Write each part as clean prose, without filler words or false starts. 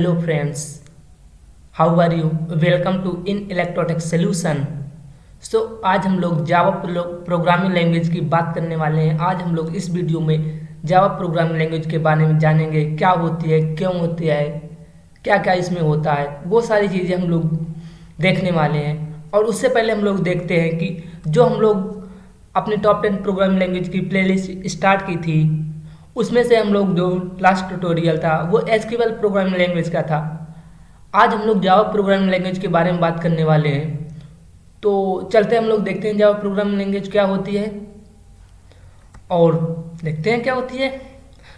Hello friends, how are you? Welcome to In Electrotech Solution. आज हम लोग जावा programming language की बात करने वाले हैं। आज हम लोग इस वीडियो में जावा प्रोग्रामिंग लैंग्वेज के बारे में जानेंगे, क्या होती है, क्यों होती है, क्या क्या इसमें होता है, वो सारी चीज़ें हम लोग देखने वाले हैं। और उससे पहले हम लोग देखते हैं कि जो हम लोग अपने टॉप 10 प्रोग्रामिंग लैंग्वेज की प्लेलिस्ट स्टार्ट की थी, उसमें से हम लोग जो लास्ट ट्यूटोरियल था वो एसक्यूएल प्रोग्रामिंग लैंग्वेज का था। आज हम लोग जावा प्रोग्रामिंग लैंग्वेज के बारे में बात करने वाले हैं। तो चलते हैं, हम लोग देखते हैं जावा प्रोग्रामिंग लैंग्वेज क्या होती है और देखते हैं क्या होती है।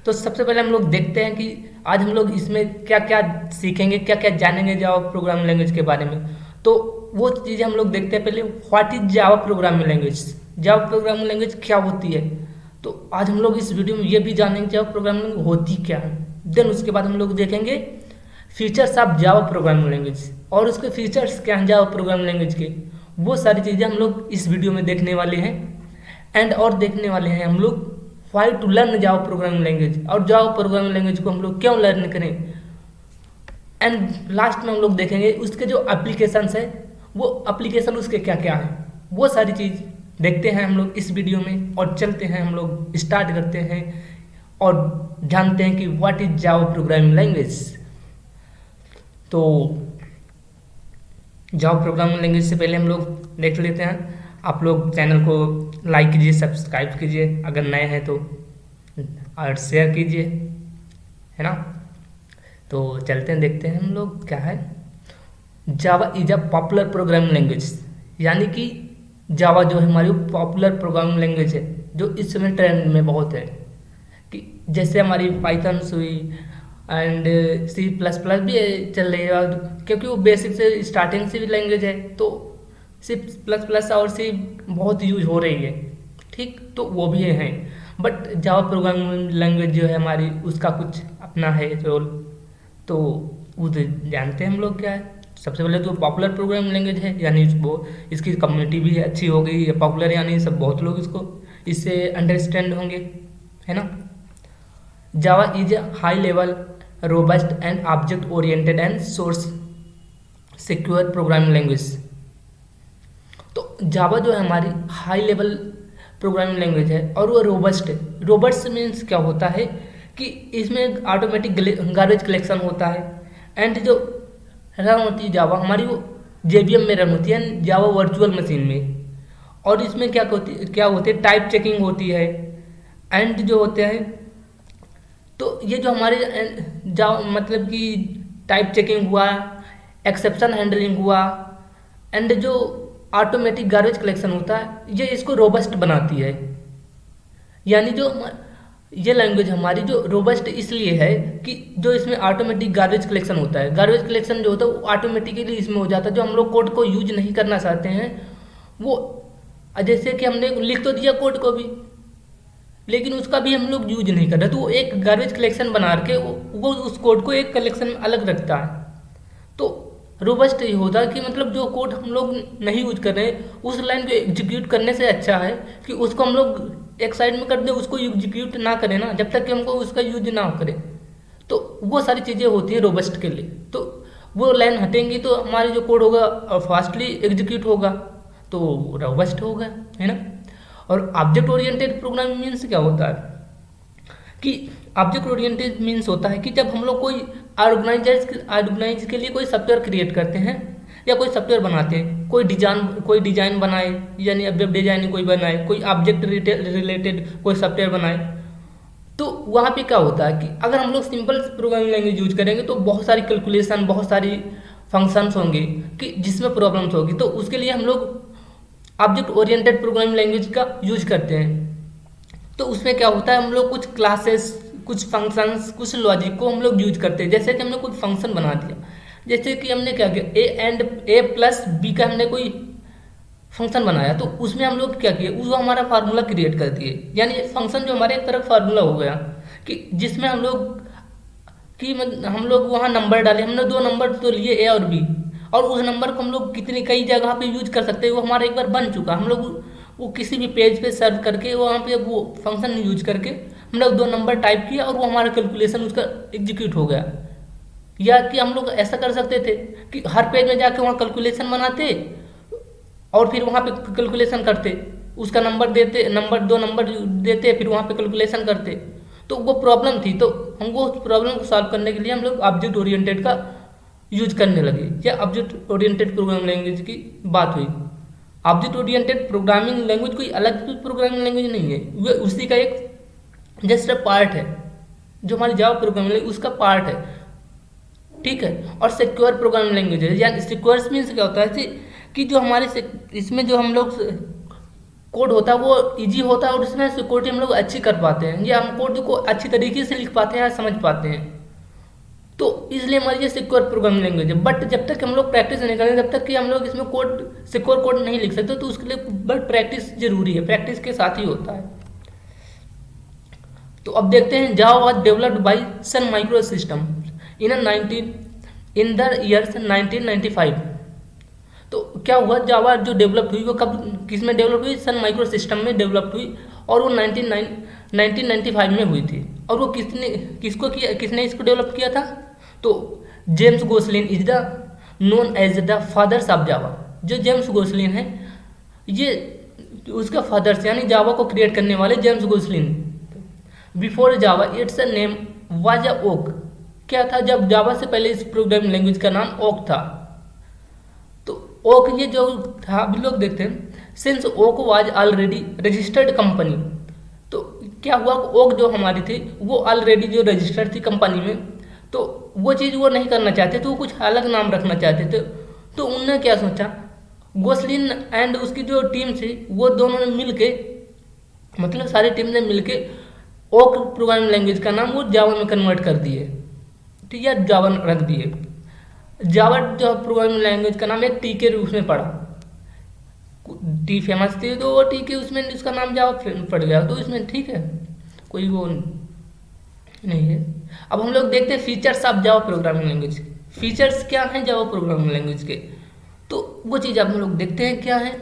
तो सबसे पहले हम लोग देखते हैं कि आज हम लोग इसमें क्या क्या सीखेंगे, क्या क्या जानेंगे जावा प्रोग्रामिंग लैंग्वेज के बारे में। तो वो चीज़ें हम लोग देखते हैं। पहले what is Java programming language, Java programming language क्या होती है। तो आज हम लोग इस वीडियो में ये भी जानेंगे जावा प्रोग्रामिंग लैंग्वेज होती क्या है। देन उसके बाद हम लोग देखेंगे features of Java programming language और उसके फीचर्स क्या हैं जावा प्रोग्रामिंग लैंग्वेज के। वो सारी चीज़ें हम लोग इस वीडियो में देखने वाले हैं। एंड और देखने वाले हैं हम लोग why to learn Java programming language, और जावा प्रोग्रामिंग लैंग्वेज को हम लोग क्यों लर्न करें। एंड लास्ट में हम लोग देखेंगे उसके जो एप्लीकेशंस है, वो एप्लीकेशन उसके क्या क्या हैं। वो सारी चीज़ देखते हैं हम लोग इस वीडियो में। और चलते हैं, हम लोग स्टार्ट करते हैं और जानते हैं कि what is Java programming language. तो जावा प्रोग्रामिंग लैंग्वेज से पहले हम लोग देख लेते हैं। आप लोग चैनल को लाइक कीजिए, सब्सक्राइब कीजिए अगर नए हैं तो, और शेयर कीजिए, है ना। तो चलते हैं, देखते हैं हम लोग क्या है। Java is a popular programming language, यानी कि जावा जो है हमारी पॉपुलर प्रोग्रामिंग लैंग्वेज है जो इस समय ट्रेंड में बहुत है। कि जैसे हमारी पाइथन हुई एंड C++ भी चल रही है, और क्योंकि वो बेसिक से स्टार्टिंग से भी लैंग्वेज है तो C++ और C बहुत यूज हो रही है, ठीक। तो वो भी है, बट जावा प्रोग्रामिंग लैंग्वेज जो है हमारी उसका कुछ अपना है रोल। तो वो जानते हैं हम लोग क्या है। सबसे पहले तो पॉपुलर प्रोग्रामिंग लैंग्वेज है, यानी वो इसकी कम्युनिटी भी अच्छी हो गई है। पॉपुलर यानी सब बहुत लोग इसको इससे अंडरस्टैंड होंगे, है ना। Java is a high level robust and object oriented and source secure programming language. तो जावा जो है हमारी हाई लेवल प्रोग्रामिंग लैंग्वेज है और वो रोबस्ट है। रोबस्ट मीन्स क्या होता है कि इसमें ऑटोमेटिक गार्बेज कलेक्शन होता है। एंड जो रन होती है जावा हमारी, वो JVM में रन होती है, जावा वर्चुअल मशीन में। और इसमें क्या होती है टाइप चेकिंग होती है। एंड जो होते हैं, तो ये जो हमारे जावा मतलब कि टाइप चेकिंग हुआ, एक्सेप्शन हैंडलिंग हुआ, एंड जो ऑटोमेटिक गार्बेज कलेक्शन होता है, ये इसको रोबस्ट बनाती है। यानी जो ये लैंग्वेज हमारी जो रोबस्ट इसलिए है कि जो इसमें ऑटोमेटिक गार्बेज कलेक्शन होता है। गार्बेज कलेक्शन जो होता है वो ऑटोमेटिकली इसमें हो जाता है। जो हम लोग कोड को यूज नहीं करना चाहते हैं, वो जैसे कि हमने लिख तो दिया कोड को भी, लेकिन उसका भी हम लोग यूज नहीं कर रहे, तो वो एक गार्बेज कलेक्शन बना के वो उस कोड को एक कलेक्शन में अलग रखता है। तो रोबस्ट ये होता है कि मतलब जो कोड हम लोग नहीं यूज कर रहे हैं, उस लाइन को एग्जीक्यूट करने से अच्छा है कि उसको हम लोग एक साइड में कर दे, उसको एग्जीक्यूट ना करें ना, जब तक कि हमको उसका यूज ना करें। तो वो सारी चीज़ें होती हैं रोबस्ट के लिए। तो वो लाइन हटेंगी तो हमारे जो कोड होगा फास्टली एग्जीक्यूट होगा, तो रोबस्ट होगा, है ना। और ऑब्जेक्ट ओरिएंटेड प्रोग्रामिंग मीन्स क्या होता है कि ऑब्जेक्ट ओरिएंटेड मीन्स होता है कि जब हम लोग कोई ऑर्गेनाइज के लिए कोई सॉफ्टवेयर क्रिएट करते हैं या कोई सॉफ्टवेयर बनाते हैं, कोई डिजाइन बनाए, यानी वेब डिजाइन कोई बनाए, कोई ऑब्जेक्ट रिलेटेड कोई सॉफ्टवेयर बनाए, तो वहाँ पे क्या होता है कि अगर हम लोग सिंपल प्रोग्रामिंग लैंग्वेज यूज करेंगे तो बहुत सारी कैलकुलेशन, बहुत सारी फंक्शंस होंगे कि जिसमें प्रॉब्लम्स होगी। तो उसके लिए हम लोग ऑब्जेक्ट ओरिएंटेड प्रोग्रामिंग लैंग्वेज का यूज करते हैं। तो उसमें क्या होता है, हम लोग कुछ क्लासेस, कुछ फंक्शंस, कुछ लॉजिक को हम लोग यूज करते हैं। जैसे कि हमने कुछ फंक्शन बना दिया, जैसे कि हमने क्या किया A+B का हमने कोई फंक्शन बनाया, तो उसमें हम लोग क्या किए, वो हमारा फार्मूला क्रिएट कर दिए। यानी फंक्शन जो हमारे एक तरफ फार्मूला हो गया कि जिसमें हम लोग वहाँ नंबर डाले। हमने 2 नंबर तो लिए A और B, और उस नंबर को हम लोग कई जगह पे यूज कर सकते हैं। वो हमारा एक बार बन चुका। हम लोग वो किसी भी पेज पे सर्च करके वहाँ पे वो फंक्शन यूज करके हम लोग 2 नंबर टाइप किया और वो हमारा कैलकुलेशन उसका एग्जीक्यूट हो गया। या कि हम लोग ऐसा कर सकते थे कि हर पेज में जाके वहाँ कैलकुलेशन बनाते और फिर वहाँ पे कैलकुलेशन करते, उसका नंबर देते, नंबर 2 नंबर देते, फिर वहाँ पे कैलकुलेशन करते। तो वो प्रॉब्लम थी, तो हमको उस प्रॉब्लम को सॉल्व करने के लिए हम लोग ऑब्जेक्ट ओरिएंटेड का यूज करने लगे, या ऑब्जेक्ट ओरिएंटेड प्रोग्रामिंग लैंग्वेज की बात हुई। ऑब्जेक्ट ओरिएंटेड प्रोग्रामिंग लैंग्वेज कोई अलग प्रोग्रामिंग लैंग्वेज नहीं है, वो उसी का एक जस्ट अ पार्ट है, जो हमारी जावा प्रोग्रामिंग लैंग्वेज उसका पार्ट है, ठीक है। और सिक्योर प्रोग्रामिंग लैंग्वेज है, या सिक्योर मीन्स क्या होता है कि जो हमारे इसमें जो हम लोग कोड होता है वो इजी होता है और उसमें सिक्योरिटी हम लोग अच्छी कर पाते हैं, या हम कोड को अच्छी तरीके से लिख पाते हैं या समझ पाते हैं, तो इसलिए हमारी ये सिक्योर प्रोग्रामिंग लैंग्वेज है। बट जब तक हम लोग प्रैक्टिस नहीं करेंगे, जब तक कि हम लोग इसमें सिक्योर कोड नहीं लिख सकते, तो उसके लिए बट प्रैक्टिस जरूरी है, प्रैक्टिस के साथ ही होता है। तो अब देखते हैं, Java was developed by Sun Micro System in the years 1995। तो क्या हुआ, जावा जो डेवलप हुई वो कब किस में डेवलप हुई, सन माइक्रो सिस्टम में डेवलप हुई, और वो 1995 में हुई थी। और वो किसने इसको डेवलप किया था, तो James Gosling is the known as the fathers of Java. जो जेम्स गोसलिन है, ये उसका फादर्स यानी जावा को क्रिएट करने वाले James Gosling. Before Java it's a name was a oak. क्या था, जब जावा से पहले इस प्रोग्रामिंग लैंग्वेज का नाम ओक था। तो ओक ये जो था, अभी लोग देखते हैं, since Oak was already registered company. तो क्या हुआ, ओक जो हमारी थी वो ऑलरेडी जो रजिस्टर्ड थी कंपनी में, तो वो चीज़ वो नहीं करना चाहते थे, वो कुछ अलग नाम रखना चाहते थे। तो उनने क्या सोचा, गोसलिन एंड उसकी जो टीम थी वो दोनों ने मिल के, मतलब सारी टीम ने मिल के ओक प्रोग्रामिंग लैंग्वेज का नाम वो जावा में कन्वर्ट कर दिए, ठीक है, जावा रख दिए। जावा जो प्रोग्रामिंग लैंग्वेज का नाम एक टी के रूप में पड़ा, टी फेमस थी तो वो टी के उसमें इसका नाम जावा पड़ गया, तो इसमें ठीक है, कोई वो नहीं है। अब हम लोग देखते हैं features of Java programming language. Features क्या हैं जावा प्रोग्रामिंग लैंग्वेज के, तो वो चीज़ हम लोग देखते हैं क्या है।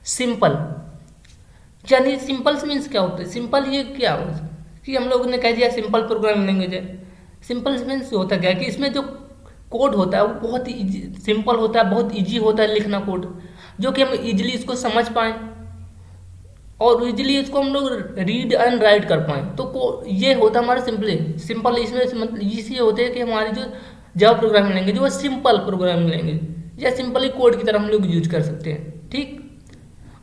सिंपल, यानी सिंपल मीन्स क्या होता है, सिंपल ये क्या हो कि हम लोगों ने कह दिया सिंपल प्रोग्रामिंग लैंग्वेज है। सिंपल मीन्स होता क्या है कि इसमें जो कोड होता है वो बहुत ही सिंपल होता है, बहुत इजी होता है लिखना कोड, जो कि हम इजीली इसको समझ पाएँ और इजीली इसको हम लोग रीड एंड राइट कर पाएँ। तो ये होता है हमारा सिंपल। इसमें मतलब इसी होते हैं कि हमारी जो जावा प्रोग्रामिंग लैंग्वेज वो सिंपल प्रोग्रामिंग लैंग्वेज या सिंपली कोड की तरह हम लोग यूज कर सकते हैं, ठीक।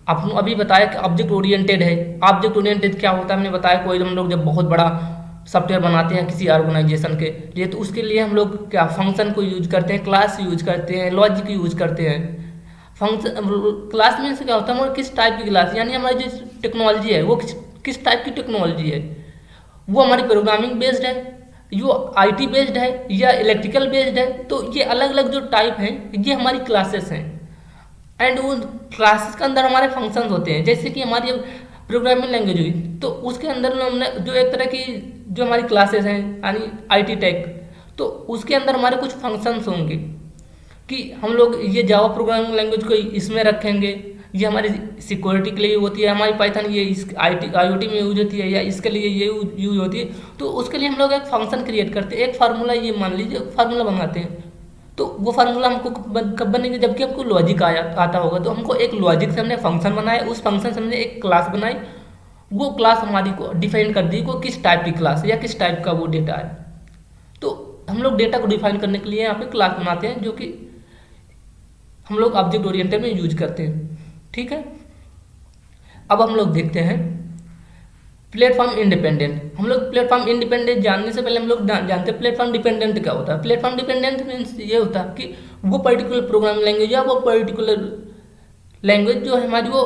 आपने अभी बताया कि ऑब्जेक्ट ओरिएंटेड है। ऑब्जेक्ट ओरिएंटेड क्या होता है, हमने बताया, कोई हम लोग जब बहुत बड़ा सॉफ्टवेयर बनाते हैं किसी ऑर्गेनाइजेशन के लिए, तो उसके लिए हम लोग क्या फंक्शन को यूज करते हैं, क्लास यूज करते हैं, लॉजिक यूज करते हैं। फंक्शन क्लास में से क्या होता है, हमारे किस टाइप की क्लास, यानी हमारी जो टेक्नोलॉजी है वो किस टाइप की टेक्नोलॉजी है, वो हमारी प्रोग्रामिंग बेस्ड है, यो आईटी बेस्ड है या इलेक्ट्रिकल बेस्ड है। तो ये अलग अलग जो टाइप हैं ये हमारी क्लासेस हैं, एंड वो क्लासेस के अंदर हमारे फंक्शंस होते हैं। जैसे कि हमारी प्रोग्रामिंग लैंग्वेज हुई तो उसके अंदर हमने जो एक तरह की जो हमारी क्लासेस हैं यानी आईटी टेक, तो उसके अंदर हमारे कुछ फंक्शंस होंगे कि हम लोग ये जावा प्रोग्रामिंग लैंग्वेज को इसमें रखेंगे, ये हमारी सिक्योरिटी के लिए होती है, हमारी पाइथन ये इस आईओटी में यूज होती है या इसके लिए ये यूज होती है। तो उसके लिए हम लोग एक फंक्शन क्रिएट करते हैं, एक फार्मूला, ये मान लीजिए फार्मूला बनाते हैं। तो वो फार्मूला हमको कब बनेगा, जबकि हमको लॉजिक आता होगा। तो हमको एक लॉजिक से हमने फंक्शन बनाया, उस फंक्शन से हमने एक क्लास बनाई, वो क्लास हमारी को डिफाइन कर दी को किस टाइप की क्लास है या किस टाइप का वो डेटा है। तो हम लोग डेटा को डिफाइन करने के लिए यहाँ पे क्लास बनाते हैं, जो कि हम लोग ऑब्जेक्ट ओरिएंटेड में यूज करते हैं, ठीक है। अब हम लोग देखते हैं प्लेटफॉर्म इंडिपेंडेंट। हम लोग प्लेटफॉर्म इंडिपेंडेंट जानने से पहले हम लोग जानते हैं प्लेटफॉर्म डिपेंडेंट क्या होता है। प्लेटफॉर्म डिपेंडेंट मीन्स ये होता है कि वो पर्टिकुलर प्रोग्रामिंग लैंग्वेज या वो पर्टिकुलर लैंग्वेज जो है हमारी वो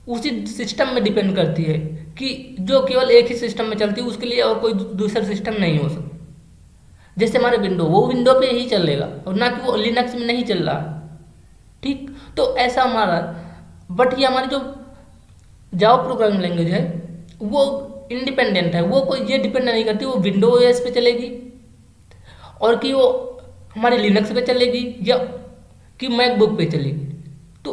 उसी सिस्टम में डिपेंड करती है, कि जो केवल एक ही सिस्टम में चलती है, उसके लिए और कोई दूसरा सिस्टम नहीं हो सकता। जैसे हमारे विंडो, वो विंडो पे ही चलेगा और ना कि वो लिनक्स में नहीं चल रहा, ठीक। तो ऐसा हमारा, बट ये हमारी जो जावा प्रोग्रामिंग लैंग्वेज है वो इंडिपेंडेंट है, वो कोई ये डिपेंड नहीं करती वो विंडो ओएस पे चलेगी और कि वो हमारे लिनक्स पे चलेगी या कि मैकबुक पे चलेगी। तो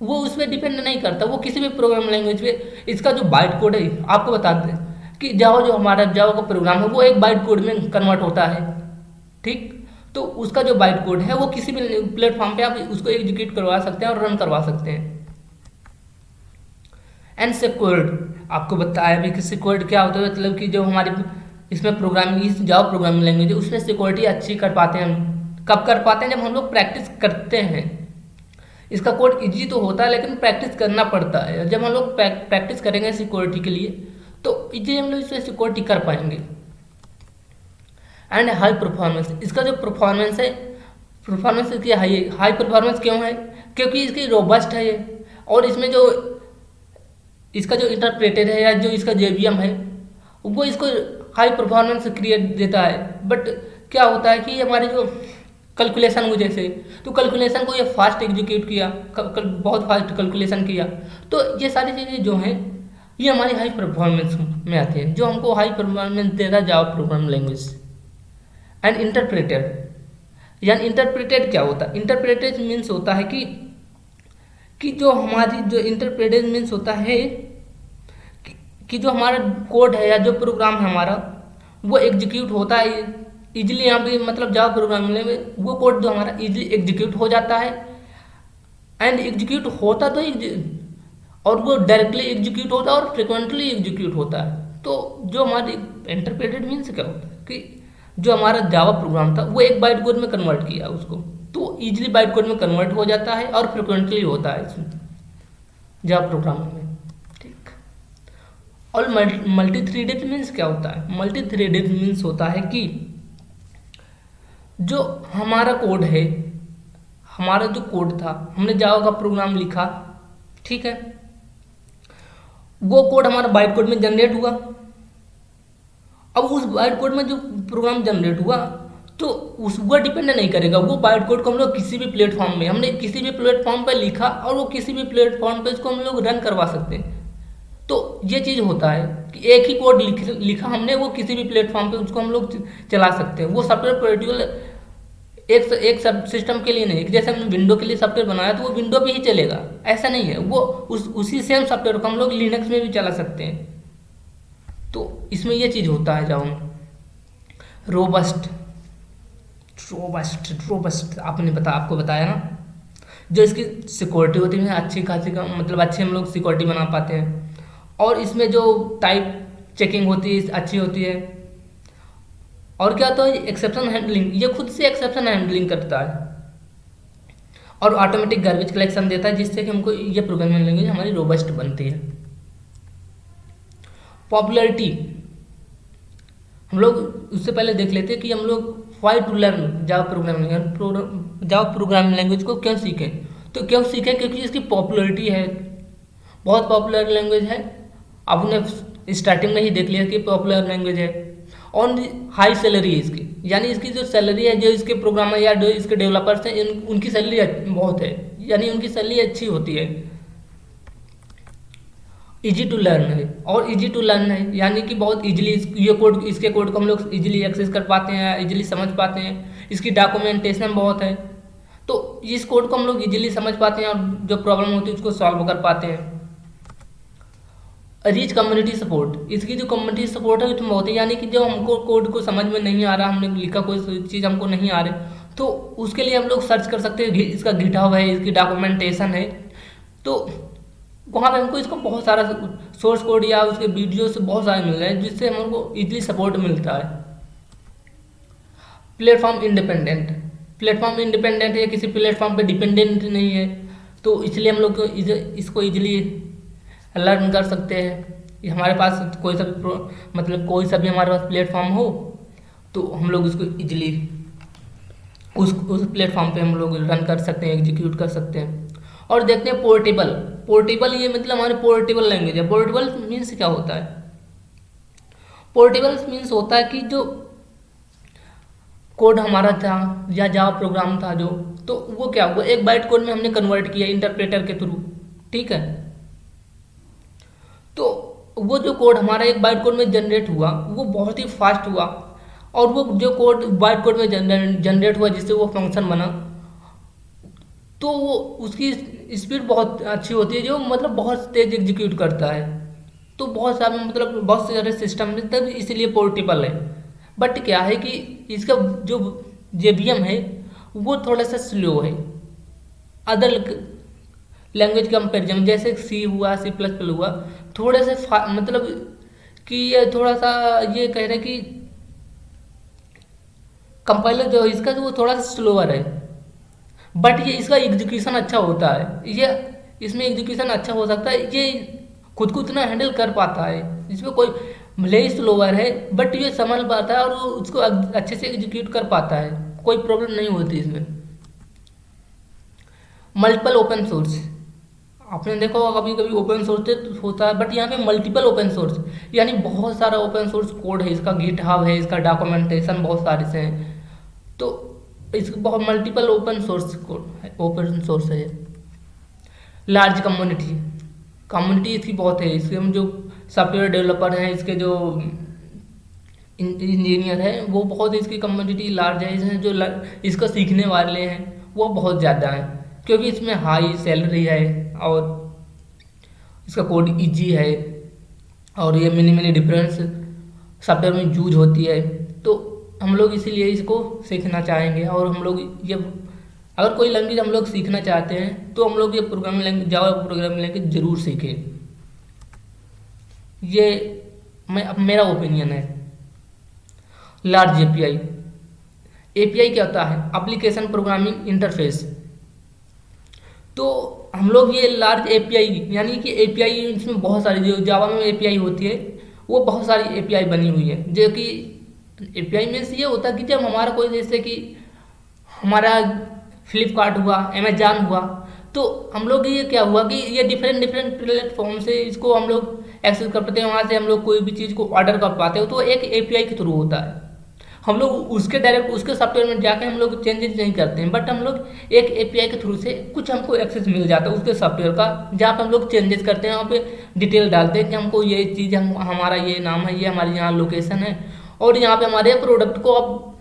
वो उस पर डिपेंड नहीं करता, वो किसी भी प्रोग्रामिंग लैंग्वेज पे। इसका जो बाइट कोड है, आपको बता दें कि जावा जो हमारा जावा का प्रोग्राम है वो एक बाइट कोड में कन्वर्ट होता है, ठीक। तो उसका जो बाइट कोड है वो किसी भी प्लेटफॉर्म पे आप उसको एग्जीक्यूट करवा सकते हैं और रन करवा सकते हैं। एंड सिक्योर्ड, आपको बताया भी कि सिक्योर्ड क्या होता है, मतलब कि जो हमारी इसमें प्रोग्रामिंग, इस जावा प्रोग्रामिंग लैंग्वेज है उसमें सिक्योरिटी अच्छी कर पाते हैं हम। कब कर पाते हैं? जब हम लोग प्रैक्टिस करते हैं। इसका कोड इजी तो होता है लेकिन प्रैक्टिस करना पड़ता है। जब हम लोग प्रैक्टिस करेंगे सिक्योरिटी के लिए तो इजी हम लोग इसमें सिक्योरिटी कर पाएंगे। एंड हाई परफॉर्मेंस, इसका जो परफॉर्मेंस है, परफॉर्मेंस इसकी हाई परफॉर्मेंस क्यों है? क्योंकि इसकी रोबस्ट है ये, और इसमें जो इसका जो इंटरप्रेटर है या जो इसका जेवीएम है वो इसको हाई परफॉर्मेंस क्रिएट देता है। बट क्या होता है कि हमारे जो कैलकुलेशन हो जैसे, तो कैलकुलेशन को ये फास्ट एग्जीक्यूट किया, बहुत फास्ट कैलकुलेशन किया, तो ये सारी चीज़ें जो हैं ये हमारी हाई परफॉर्मेंस में आती हैं, जो हमको हाई परफॉर्मेंस देता है जावा प्रोग्रामिंग लैंग्वेज। एंड इंटरप्रेटर, यानी इंटरप्रेटेड क्या होता है? इंटरप्रेटेड मीन्स होता है कि जो हमारी जो इंटरप्रेटेड मीन्स होता है कि जो हमारा कोड है या जो प्रोग्राम है हमारा वो एग्जीक्यूट होता है इजीली। यहाँ पे मतलब जावा प्रोग्रामिंग में वो कोड जो हमारा इजीली एग्जीक्यूट हो जाता है। एंड एग्जीक्यूट होता तो और वो डायरेक्टली एग्जीक्यूट होता है और फ्रिक्वेंटली एग्जीक्यूट होता है। तो जो हमारी इंटरप्रेटेड मीन्स क्या होता है कि जो हमारा जावा प्रोग्राम था वो एक बाइट कोड में कन्वर्ट किया उसको, तो इजीली बाइट कोड में कन्वर्ट हो जाता है और फ्रिक्वेंटली होता है इसमें जावा प्रोग्राम में। ठीक। और मल्टी थ्रेडेड मीन्स क्या होता है? मल्टी थ्रेडेड मीन्स होता है कि जो हमारा कोड है, हमारा जो कोड था, हमने जावा का प्रोग्राम लिखा, ठीक है, वो कोड हमारा बाइट कोड में जनरेट हुआ। अब उस बाइट कोड में जो प्रोग्राम जनरेट हुआ तो उस वो डिपेंड नहीं करेगा, वो बाइट कोड को हम लोग किसी भी प्लेटफॉर्म में, हमने किसी भी प्लेटफॉर्म पर लिखा और वो किसी भी प्लेटफॉर्म पे इसको हम लोग रन करवा सकते हैं। तो ये चीज़ होता है कि एक ही कोड लिखा हमने, वो किसी भी प्लेटफॉर्म पे उसको हम लोग चला सकते हैं। वो सॉफ्टवेयर पर्टिकुलर एक सब सिस्टम के लिए नहीं, जैसे हमने विंडो के लिए सॉफ्टवेयर बनाया तो वो विंडो पे ही चलेगा, ऐसा नहीं है। वो उसी सेम सॉफ्टवेयर को हम लोग लिनक्स में भी चला सकते हैं। तो इसमें ये चीज़ होता है जावा रोबस्ट आपको बताया ना, जो इसकी सिक्योरिटी होती है अच्छी खासी का, मतलब अच्छी हम लोग सिक्योरिटी बना पाते हैं। और इसमें जो टाइप चेकिंग होती है अच्छी होती है। और क्या होता है? एक्सेप्शन हैंडलिंग, ये खुद से एक्सेप्शन हैंडलिंग करता है और ऑटोमेटिक गार्बेज कलेक्शन देता है, जिससे कि हमको ये प्रोग्रामिंग लैंग्वेज हमारी रोबस्ट बनती है। पॉपुलैरिटी हम लोग उससे पहले देख लेते हैं कि हम लोग why to learn Java programming language को क्यों सीखें। तो क्यों सीखें? क्योंकि इसकी पॉपुलैरिटी है, बहुत पॉपुलर लैंग्वेज है। आपने स्टार्टिंग में ही देख लिया कि पॉपुलर लैंग्वेज है और हाई सैलरी है इसकी, यानी इसकी जो सैलरी है, जो इसके प्रोग्रामर या जो इसके डेवलपर्स हैं उनकी सैलरी बहुत है, यानी उनकी सैलरी अच्छी होती है। इजी टू लर्न है, और इजी टू लर्न है यानी कि बहुत इजीली इसके कोड को हम लोग इजीली एक्सेस कर पाते हैं, इजीली समझ पाते हैं। इसकी डॉक्यूमेंटेशन बहुत है, तो इस कोड को हम लोग इजीली समझ पाते हैं और जो प्रॉब्लम होती है उसको सॉल्व कर पाते हैं। रीच कम्युनिटी सपोर्ट, इसकी जो कम्युनिटी सपोर्ट है उसमें बहुत है, यानी कि जो हमको कोड को समझ में नहीं आ रहा, हमने लिखा कोई चीज़ हमको नहीं आ रही, तो उसके लिए हम लोग सर्च कर सकते हैं। इसका गिटहब है, इसकी डॉक्यूमेंटेशन है, तो वहाँ पे हमको इसको बहुत सारा सोर्स कोड या उसके वीडियो से बहुत सारे मिल रहे हैं, जिससे हमको इजीली सपोर्ट मिलता है। प्लेटफॉर्म इंडिपेंडेंट है, किसी प्लेटफॉर्म पे डिपेंडेंट नहीं है, तो इसलिए हम लोग इसको इजीली लर्न कर सकते हैं। हमारे पास कोई सा भी मतलब कोई सा भी हमारे पास प्लेटफॉर्म हो तो हम लोग उसको इजीली उस प्लेटफॉर्म पे हम लोग रन कर सकते हैं, एग्जीक्यूट कर सकते हैं। और देखते हैं पोर्टेबल, ये मतलब हमारी पोर्टेबल लैंग्वेज है। पोर्टेबल मीन्स क्या होता है? पोर्टेबल मीन्स होता है कि जो कोड हमारा था या जावा प्रोग्राम था जो, तो वो क्या हुआ, एक बाइट कोड में हमने कन्वर्ट किया इंटरप्रेटर के थ्रू, ठीक है। तो वो जो कोड हमारा एक बाइट कोड में जनरेट हुआ वो बहुत ही फास्ट हुआ, और वो जो कोड बाइट कोड में जनरेट हुआ जिससे वो फंक्शन बना, तो वो उसकी स्पीड बहुत अच्छी होती है, जो मतलब बहुत तेज एग्जीक्यूट करता है। तो बहुत सारे मतलब बहुत सारे सिस्टम में तब इसलिए पोर्टेबल है। बट क्या है कि इसका जो JVM है वो थोड़ा सा स्लो है अदर लैंग्वेज कंपेरिजन, जैसे सी हुआ, C++ हुआ, थोड़े से मतलब कि ये थोड़ा सा ये कह रहे कि कंपाइलर जो है इसका तो वो थोड़ा सा स्लोअर है, बट ये इसका एग्जीक्यूशन अच्छा होता है, ये इसमें एग्जीक्यूशन अच्छा हो सकता है, ये खुद को इतना हैंडल कर पाता है, इसमें कोई भले ही स्लोअर है बट ये संभल पाता है और वो उसको अच्छे से एग्जीक्यूट कर पाता है, कोई प्रॉब्लम नहीं होती इसमें। मल्टीपल ओपन सोर्स, आपने देखा होगा कभी कभी ओपन सोर्स होता है, बट यहाँ पे मल्टीपल ओपन सोर्स यानी बहुत सारा ओपन सोर्स कोड है, इसका गिटहब है, इसका डॉक्यूमेंटेशन बहुत सारे से हैं, तो इसका बहुत मल्टीपल ओपन सोर्स कोड है, ओपन सोर्स है। लार्ज कम्युनिटी इसकी बहुत है, इसके हम जो सॉफ्टवेयर डेवलपर हैं, इसके जो इंजीनियर हैं वो बहुत, इसकी कम्युनिटी लार्ज है, इसमें जो इसको सीखने वाले हैं वो बहुत ज़्यादा हैं, क्योंकि इसमें हाई सैलरी है और इसका कोड इजी है और ये मिनिमली डिफरेंस सॉफ्टवेयर में यूज होती है, तो हम लोग इसीलिए इसको सीखना चाहेंगे। और हम लोग ये अगर कोई लैंग्वेज हम लोग सीखना चाहते हैं तो हम लोग ये प्रोग्रामिंग लैंग्वेज, जावा प्रोग्रामिंग लैंग्वेज जरूर सीखें, ये मेरा ओपिनियन है। लार्ज एपीआई क्या होता है? Application programming interface. तो हम लोग ये लार्ज एपीआई यानी कि एपीआई, इसमें बहुत सारी जो जावा में एपीआई होती है वो बहुत सारी एपीआई बनी हुई है, जो कि एपीआई में से ये होता है कि जब हमारा कोई, जैसे कि हमारा फ्लिपकार्ट हुआ, अमेजॉन हुआ, तो हम लोग ये क्या हुआ कि ये डिफरेंट प्लेटफॉर्म से इसको हम लोग एक्सेस कर पाते हैं, वहाँ से हम लोग कोई भी चीज़ को ऑर्डर कर पाते हो, तो एक एपीआई के थ्रू होता है। हम लोग उसके डायरेक्ट उसके सॉफ्टवेयर में जाके हम लोग चेंजेस नहीं करते हैं, बट हम लोग एक एपीआई के थ्रू से कुछ हमको एक्सेस मिल जाता है उसके सॉफ्टवेयर का, जहाँ पे हम लोग चेंजेस करते हैं, वहाँ पे डिटेल डालते हैं कि हमको ये चीज़, हमारा ये नाम है, ये हमारी यहाँ लोकेशन है और यहाँ पे हमारे प्रोडक्ट को आप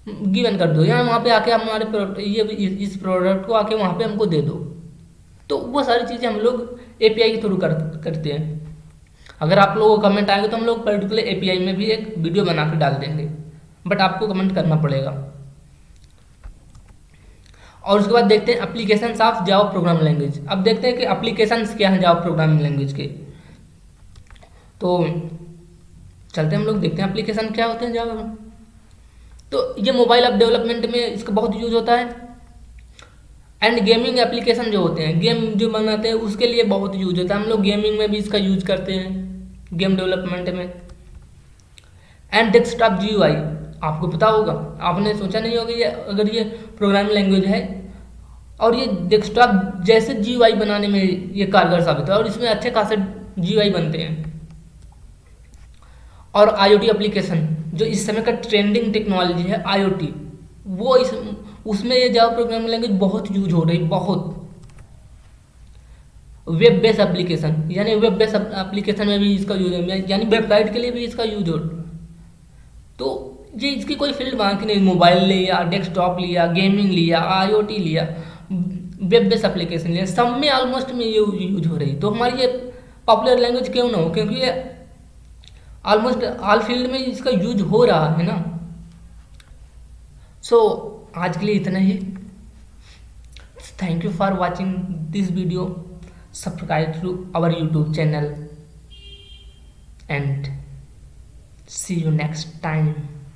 गिवन कर दो, या वहाँ पे आके हमारे प्रोडक्ट, ये इस प्रोडक्ट को आके वहाँ पे हमको दे दो, तो वो सारी चीज़ें हम लोग एपीआई के थ्रू करते हैं। अगर आप लोगों को कमेंट आएगा तो हम लोग पर्टिकुलर एपीआई में भी एक वीडियो बना के डाल देंगे, बट आपको कमेंट करना पड़ेगा। और उसके बाद देखते हैं applications of Java programming language. अब देखते हैं कि एप्लीकेशंस क्या हैं जावा प्रोग्रामिंग लैंग्वेज के, तो चलते हैं हम लोग देखते हैं एप्लीकेशन क्या होते हैं जावा में। तो ये मोबाइल ऐप डेवलपमेंट में इसका बहुत यूज होता है, एंड गेमिंग एप्लीकेशन जो होते हैं, गेम जो बनाते हैं उसके लिए बहुत यूज होता है, हम लोग गेमिंग में भी इसका यूज करते हैं, गेम डेवलपमेंट में। एंड डेस्कटॉप जीयूआई, आपको पता होगा, आपने सोचा नहीं होगा ये, अगर ये प्रोग्रामिंग लैंग्वेज है और ये डेस्कटॉप जैसे जीयूआई बनाने में ये कारगर साबित है, और इसमें अच्छे खासे जीयूआई बनते हैं। और आईओटी एप्लीकेशन, जो इस समय का ट्रेंडिंग टेक्नोलॉजी है आईओटी, वो उसमें ये जावा प्रोग्रामिंग लैंग्वेज बहुत यूज हो रही, बहुत। वेब बेस्ड एप्लीकेशन, यानी वेब बेस्ड एप्लीकेशन में भी इसका यूज है, यानी वेबसाइट के लिए भी इसका यूज हो, तो ये इसकी कोई फील्ड बाकी नहीं, मोबाइल लिया, डेस्कटॉप लिया, गेमिंग लिया, आईओटी लिया, वेब बेस्ड एप्लीकेशन लिया, सब में ऑलमोस्ट में ये यूज हो रही। तो हमारी ये पॉपुलर लैंग्वेज क्यों ना हो, क्योंकि ये ऑलमोस्ट ऑल फील्ड में इसका यूज हो रहा है ना। सो आज के लिए इतना ही। Thank you for watching this video, subscribe to our YouTube channel and see you next time.